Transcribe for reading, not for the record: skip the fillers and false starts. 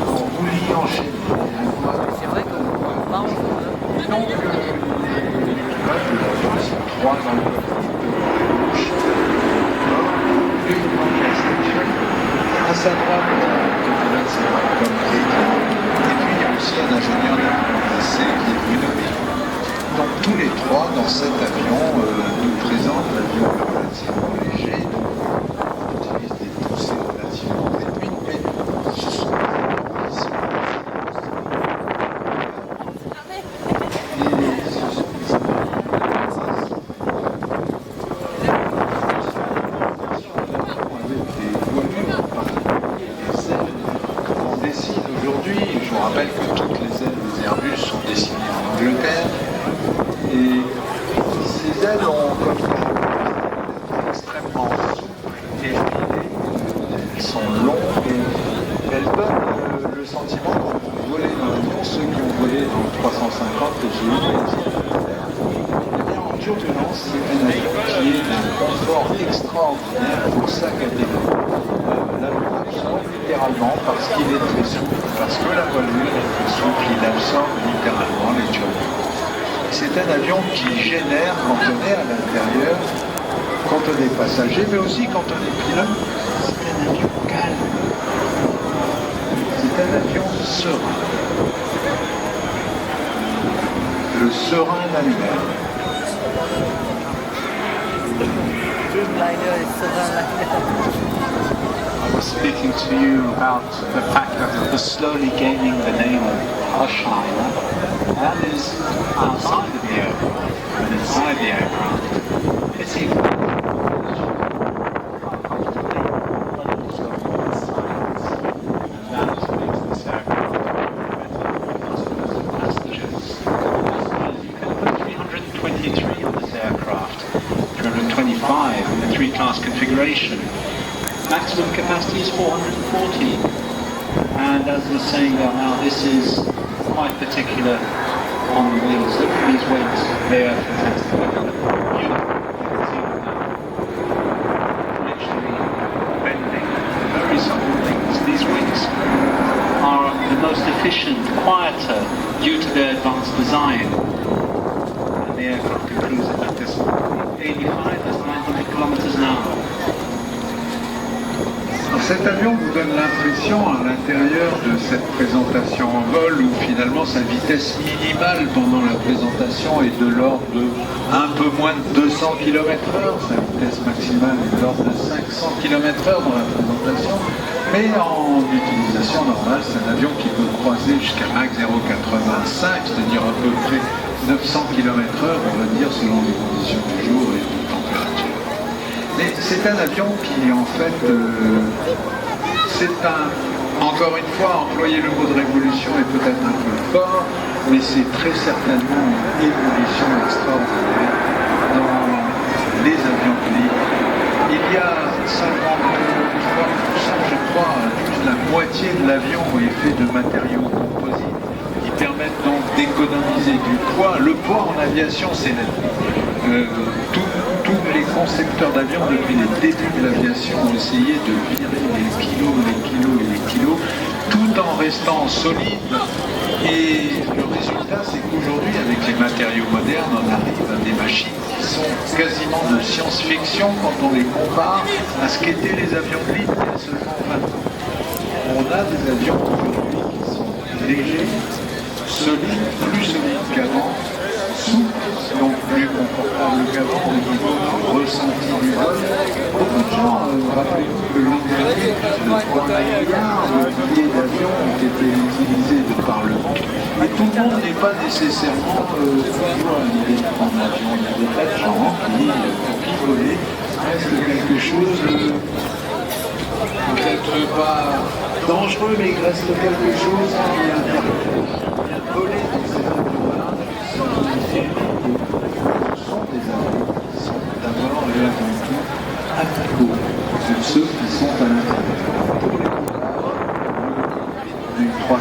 on voulut enchaîner. C'est vrai qu'on parle. Donc, l'équipage de l'avion, c'est 3 dans le gauche, une dans la station, à sa droite, c'est comme et puis il y a aussi un ingénieur d'avion qui est venu nommé. Donc tous les trois dans cet avion nous présentent l'avion relativement léger, on utilise des poussées relativement réduites, mais ce sont des avions qui sont je vous rappelle que toutes les ailes des Airbus sont dessinées en Angleterre et ces ailes ont comme caractère extrêmement souples et filées. Elles sont longues et elles donnent le sentiment quand vous volez dans l'avion, ceux qui ont volé dans le 350 que j'ai eu en turbulence, c'est un avion qui est d'un confort extraordinaire pour sa catégorie. L'avion absorbe littéralement parce qu'il est très souple, parce que la voilure est très souple, il absorbe littéralement les turbulences. C'est un avion qui génère quand on est à l'intérieur, quand on est passager, mais aussi quand on est pilote. C'est un avion calme. C'est un avion serein. Le serein d'animal. I was speaking to you about the fact that we're slowly gaining the name of Hushliner. That is outside of the aircraft, but inside the aircraft, it's even class configuration. Maximum capacity is 440, and as I was saying now, this is quite particular on the wings. Look at these wings, they are fantastic. Beautiful. You can see them now. Literally bending, very supple wings. These wings are the most efficient, quieter, due to their advanced design. And the aircraft can cruise at this 85 to 900 kilometers an hour. Cet avion vous donne l'impression à l'intérieur de cette présentation en vol où finalement sa vitesse minimale pendant la présentation est de l'ordre de un peu moins de 200 km/h, sa vitesse maximale est de l'ordre de 500 km/h dans la présentation, mais en utilisation normale c'est un avion qui peut croiser jusqu'à Mach 0,85, c'est-à-dire à peu près 900 km/h, on va dire, selon les conditions du jour et de température. Mais c'est un avion qui, en fait, encore une fois, employer le mot de révolution est peut-être un peu fort, mais c'est très certainement une évolution extraordinaire dans les avions libres. Il y a 53%, je crois, plus de la moitié de l'avion est fait de matériaux composites qui permettent donc d'économiser du poids. Le poids en aviation, c'est tous les concepteurs d'avions depuis les débuts de l'aviation ont essayé de virer les kilos, tout en restant solide. Et le résultat, c'est qu'aujourd'hui, avec les matériaux modernes, on arrive à des machines qui sont quasiment de science-fiction quand on les compare à ce qu'étaient les avions de ligne il y a seulement 20 ans. On a des avions aujourd'hui qui sont légers, solides, plus solides qu'avant, souples, donc plus confortables qu'avant au niveau du ressenti du vol. Beaucoup de gens, rappelez-vous que l'an dernier, le 3 milliards de billets d'avion ont été utilisés de par le monde. Mais tout le monde n'est pas nécessairement toujours à l'idée de prendre l'avion. Il y a des tas de gens qui, pour pivoler, reste quelque chose peut-être pas dangereux, mais il reste quelque chose qui est intéressant. Voler